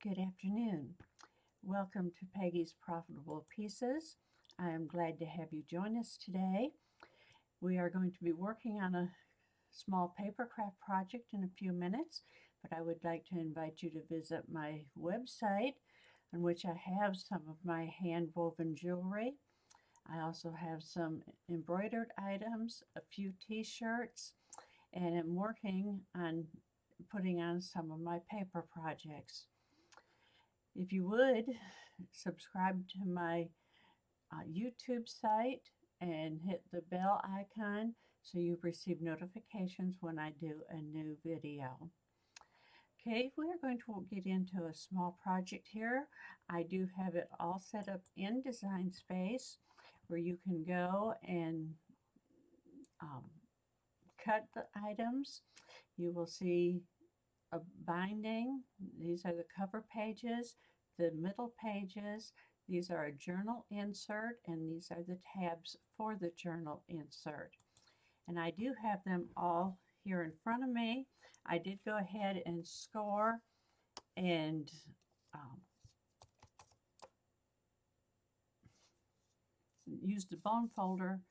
Good afternoon. Welcome to Peggy's Profitable Pieces. I am glad to have you join us today. We are going to be working on a small papercraft project in a few minutes, but I would like to invite you to visit my website on which I have some of my hand-woven jewelry. I also have some embroidered items, a few t-shirts, and am working on putting on some of my paper projects. If you would, subscribe to my YouTube site and hit the bell icon so you receive notifications when I do a new video. Okay, we are going to get into a small project here. I do have it all set up in Design Space where you can go and cut the items. You will see a binding. These are the cover pages, the middle pages. These are a journal insert, and these are the tabs for the journal insert. And I do have them all here in front of me. I did go ahead and score and use the bone folder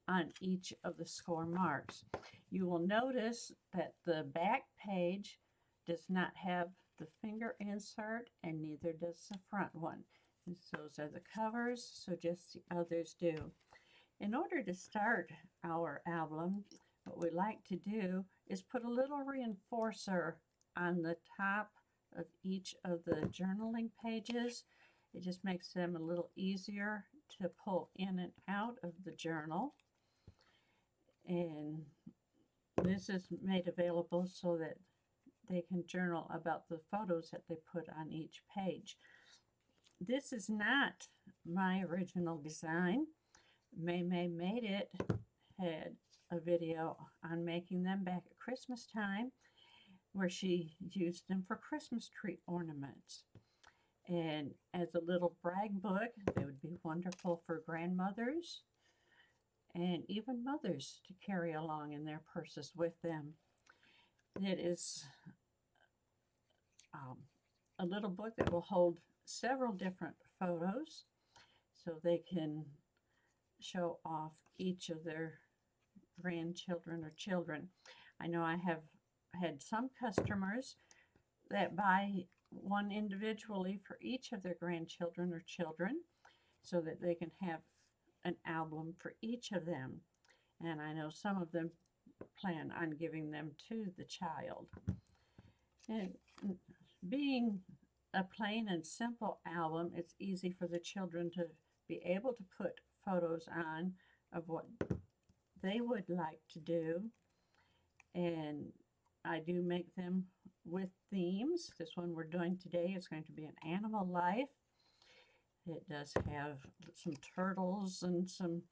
on each of the score marks. You will notice that the back page does not have the finger insert, and neither does the front one. Those are the covers, so just the others do. In order to start our album, what we like to do is put a little reinforcer on the top of each of the journaling pages. It just makes them a little easier to pull in and out of the journal. And this is made available so that they can journal about the photos that they put on each page. This is not my original design. May made it, had a video on making them back at Christmas time where she used them for Christmas tree ornaments. And as a little brag book, they would be wonderful for grandmothers and even mothers to carry along in their purses with them. It is a little book that will hold several different photos so they can show off each of their grandchildren or children. I know I have had some customers that buy one individually for each of their grandchildren or children so that they can have an album for each of them. And I know some of them plan on giving them to the child. And being a plain and simple album, it's easy for the children to be able to put photos on of what they would like to do. And I do make them with themes. This one we're doing today is going to be an animal life. It does have some turtles and some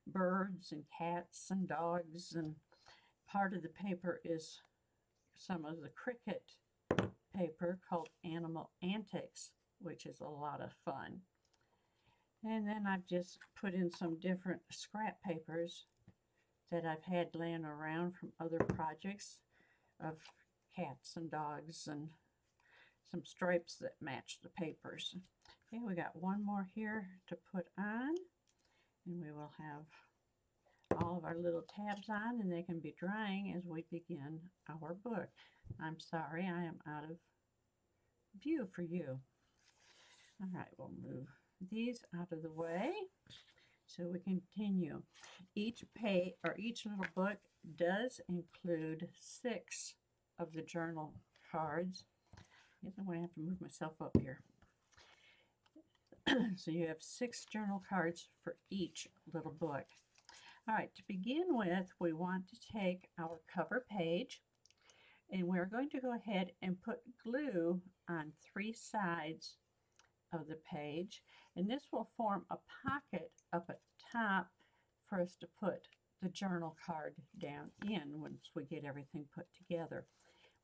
birds and cats and dogs, and part of the paper is some of the Cricut paper called Animal Antics, which is a lot of fun. And then I've just put in some different scrap papers that I've had laying around from other projects of cats and dogs and some stripes that match the papers. Okay, we got one more here to put on, and we will have all of our little tabs on, and they can be drying as we begin our book. I'm sorry, I am out of view for you. All right, we'll move these out of the way so we continue. Each page or each little book does include 6 of the journal cards. I guess I'm going to have to move myself up here. So you have 6 journal cards for each little book. All right, to begin with, we want to take our cover page, and we're going to go ahead and put glue on 3 sides of the page, and this will form a pocket up at the top for us to put the journal card down in once we get everything put together.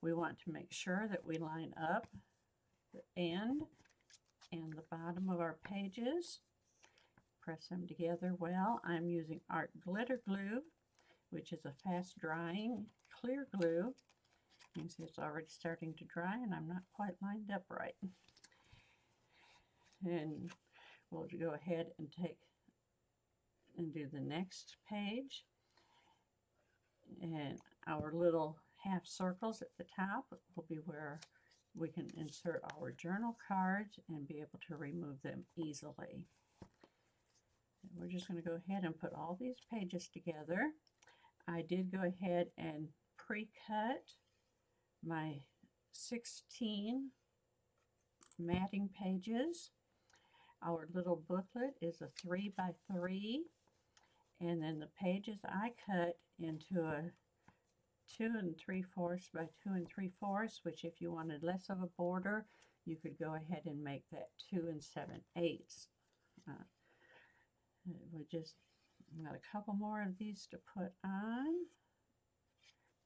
We want to make sure that we line up the end and the bottom of our pages. Press them together well. I'm using Art Glitter Glue, which is a fast drying clear glue. You can see it's already starting to dry and I'm not quite lined up right. And we'll go ahead and do the next page. And our little half circles at the top will be where we can insert our journal cards and be able to remove them easily. And we're just going to go ahead and put all these pages together. I did go ahead and pre-cut my 16 matting pages. Our little booklet is a 3 by 3, and then the pages I cut into a 2 3/4 by 2 3/4, which if you wanted less of a border, you could go ahead and make that 2 7/8. We just got a couple more of these to put on.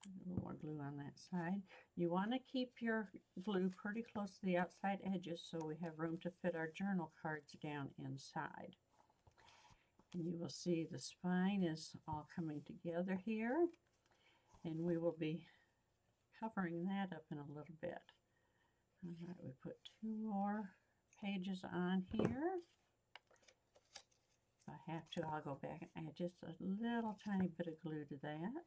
A little more glue on that side. You want to keep your glue pretty close to the outside edges so we have room to fit our journal cards down inside. And you will see the spine is all coming together here, and we will be covering that up in a little bit. All right, we put 2 more pages on here. If I have to, I'll go back and add just a little tiny bit of glue to that.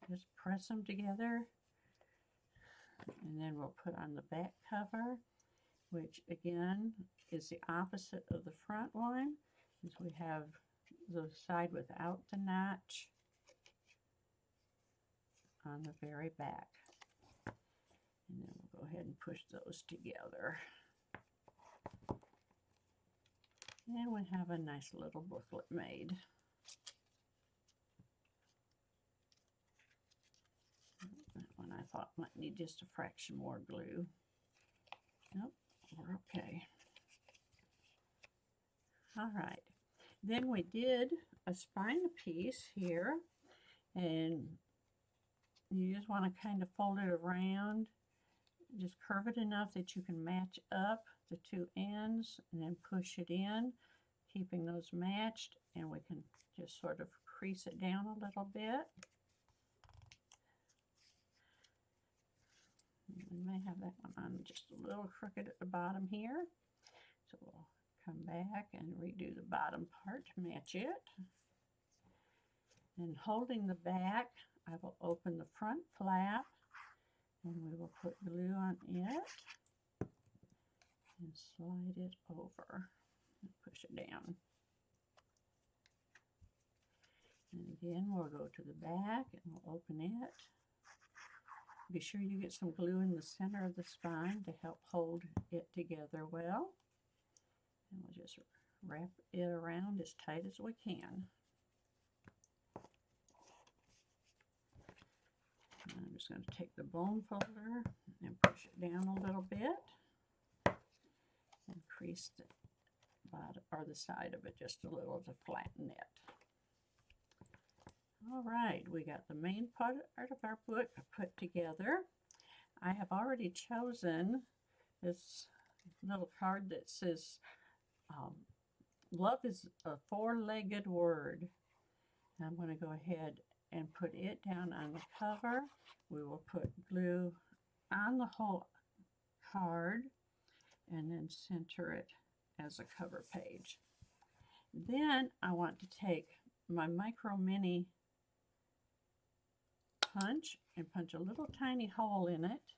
Just press them together, and then we'll put on the back cover, which again is the opposite of the front one, is we have the side without the notch on the very back. And then we'll go ahead and push those together. And we have a nice little booklet made. That one I thought might need just a fraction more glue. Nope, we're okay. All right, then we did a spine piece here, and you just want to kind of fold it around, just curve it enough that you can match up the 2 ends and then push it in, keeping those matched, and we can just sort of crease it down a little bit. We may have that one on just a little crooked at the bottom here, so we'll come back and redo the bottom part to match it. And holding the back, I will open the front flap, and we will put glue on it and slide it over and push it down. And again, we'll go to the back and we'll open it. Be sure you get some glue in the center of the spine to help hold it together well. And we'll just wrap it around as tight as we can. And I'm just going to take the bone folder and push it down a little bit and crease the bottom or the side of it just a little to flatten it. All right, we got the main part of our book put together. I have already chosen this little card that says, love is a 4-legged word. I'm going to go ahead and put it down on the cover. We will put glue on the whole card and then center it as a cover page. Then I want to take my Micro Mini punch and punch a little tiny hole in it.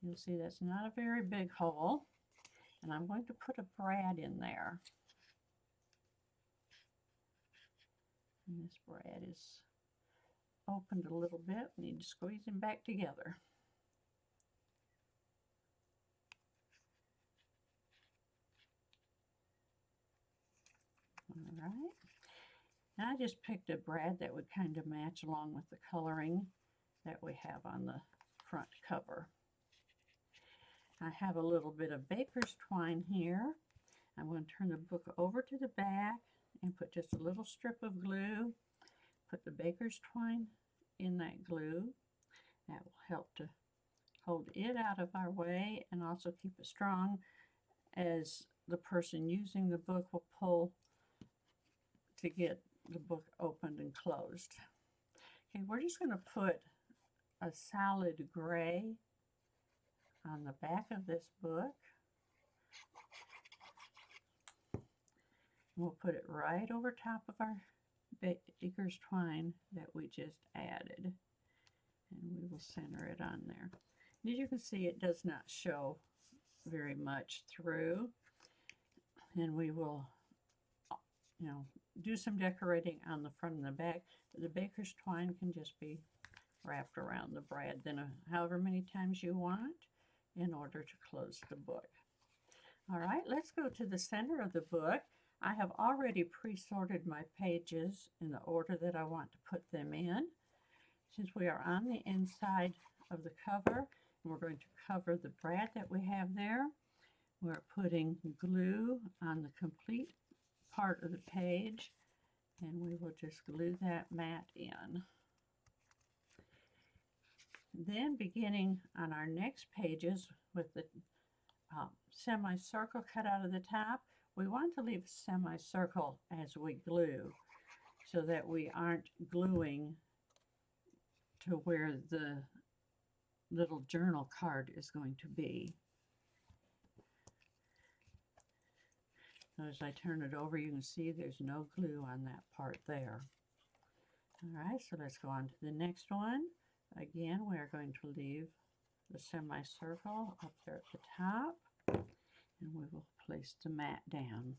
You'll see that's not a very big hole, and I'm going to put a brad in there. And this brad is opened a little bit. We need to squeeze him back together. All right. Now I just picked a brad that would kind of match along with the coloring that we have on the front cover. I have a little bit of baker's twine here. I'm going to turn the book over to the back and put just a little strip of glue. Put the baker's twine in that glue. That will help to hold it out of our way and also keep it strong as the person using the book will pull to get the book opened and closed. Okay, we're just going to put a solid gray on the back of this book. We'll put it right over top of our baker's twine that we just added. And we will center it on there. As you can see, it does not show very much through. And we will, do some decorating on the front and the back. The baker's twine can just be wrapped around the brad then however many times you want in order to close the book. All right, let's go to the center of the book. I have already pre-sorted my pages in the order that I want to put them in. Since we are on the inside of the cover, we're going to cover the brad that we have there. We're putting glue on the complete part of the page, and we will just glue that mat in. Then beginning on our next pages with the semicircle cut out of the top, we want to leave a semicircle as we glue so that we aren't gluing to where the little journal card is going to be. So as I turn it over, you can see there's no glue on that part there. All right, so let's go on to the next one. Again, we are going to leave the semicircle up there at the top, and we will place the mat down.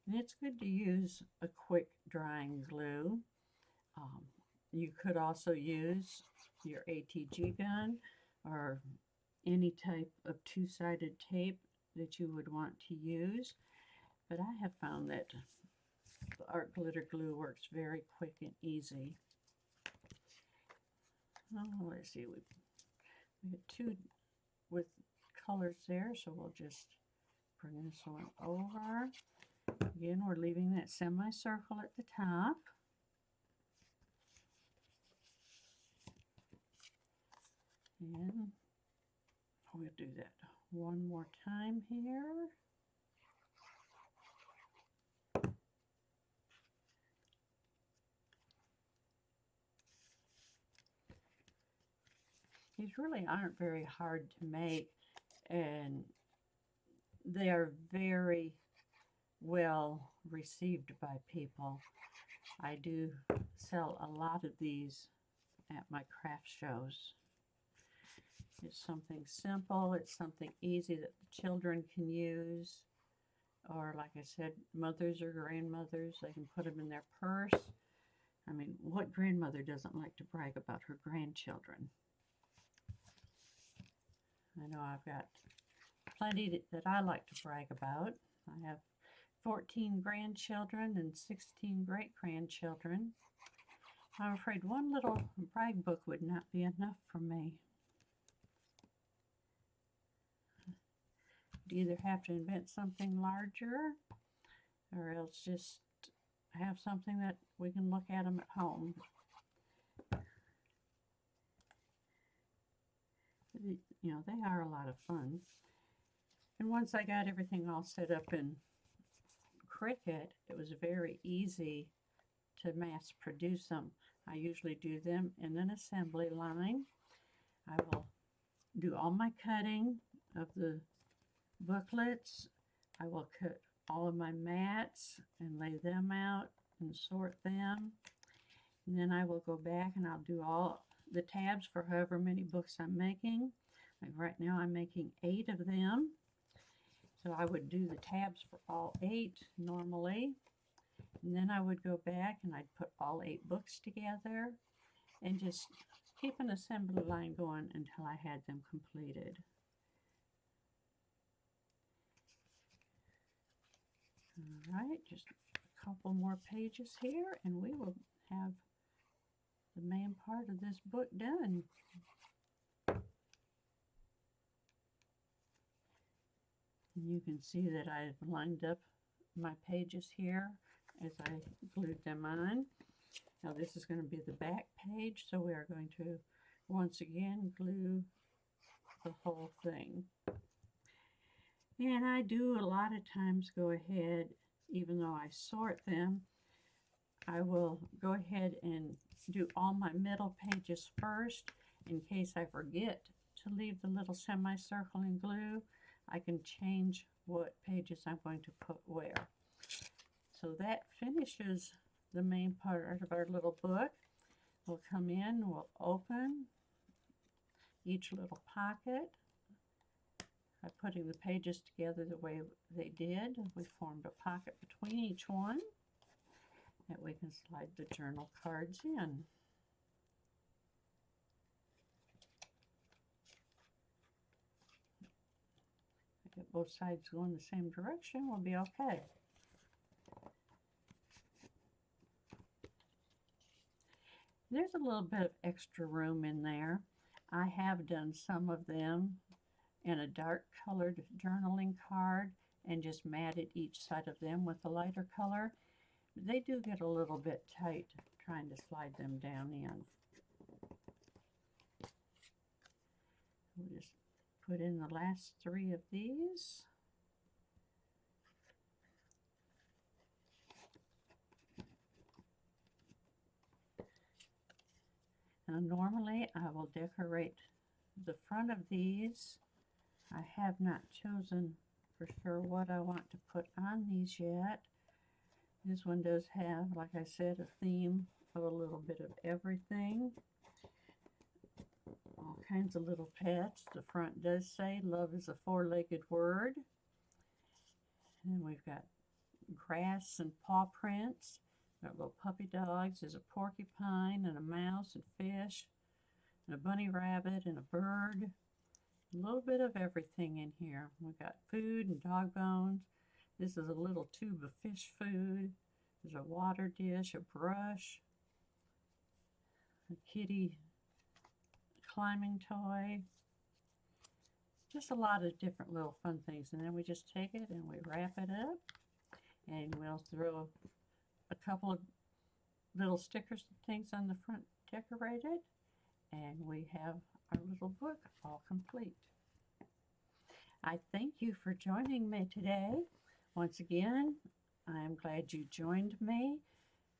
And it's good to use a quick drying glue. You could also use your ATG gun or any type of two-sided tape that you would want to use. But I have found that the art glitter glue works very quick and easy. Oh, let's see, we get two with colors there, so we'll just bring this one over. Again, we're leaving that semicircle at the top. And we'll do that one more time here. These really aren't very hard to make, and they are very well received by people. I do sell a lot of these at my craft shows. It's something simple, it's something easy that the children can use, or like I said, mothers or grandmothers, they can put them in their purse. I mean, what grandmother doesn't like to brag about her grandchildren? I know I've got plenty that I like to brag about. I have 14 grandchildren and 16 great-grandchildren. I'm afraid one little brag book would not be enough for me. You'd either have to invent something larger or else just have something that we can look at them at home. You know, they are a lot of fun. And once I got everything all set up in Cricut, it was very easy to mass produce them. I usually do them in an assembly line. I will do all my cutting of the booklets. I will cut all of my mats and lay them out and sort them. And then I will go back and I'll do all the tabs for however many books I'm making. Like right now I'm making 8 of them. So I would do the tabs for all 8 normally. And then I would go back and I'd put all 8 books together and just keep an assembly line going until I had them completed. All right, just a couple more pages here and we will have the main part of this book done. And you can see that I've lined up my pages here as I glued them on. Now this is going to be the back page, so we are going to once again glue the whole thing. And I do a lot of times go ahead even though I sort them, I will go ahead and do all my middle pages first in case I forget to leave the little semicircle in glue. I can change what pages I'm going to put where. So that finishes the main part of our little book. We'll come in, we'll open each little pocket by putting the pages together the way they did. We formed a pocket between each one that we can slide the journal cards in. Get both sides going the same direction, we'll be okay. There's a little bit of extra room in there. I have done some of them in a dark colored journaling card and just matted each side of them with a lighter color. They do get a little bit tight trying to slide them down in. We'll just put in the last 3 of these. Now normally I will decorate the front of these. I have not chosen for sure what I want to put on these yet. This one does have, like I said, a theme of a little bit of everything. All kinds of little pets. The front does say love is a 4-legged word. And we've got grass and paw prints. Got little puppy dogs. There's a porcupine and a mouse and fish and a bunny rabbit and a bird. A little bit of everything in here. We've got food and dog bones. This is a little tube of fish food. There's a water dish, a brush, a kitty climbing toy. Just a lot of different little fun things. And then we just take it and we wrap it up. And we'll throw a couple of little stickers and things on the front decorated. And we have our little book all complete. I thank you for joining me today. Once again, I'm glad you joined me.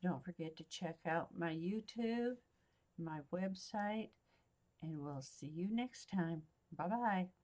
Don't forget to check out my YouTube, my website, and we'll see you next time. Bye-bye.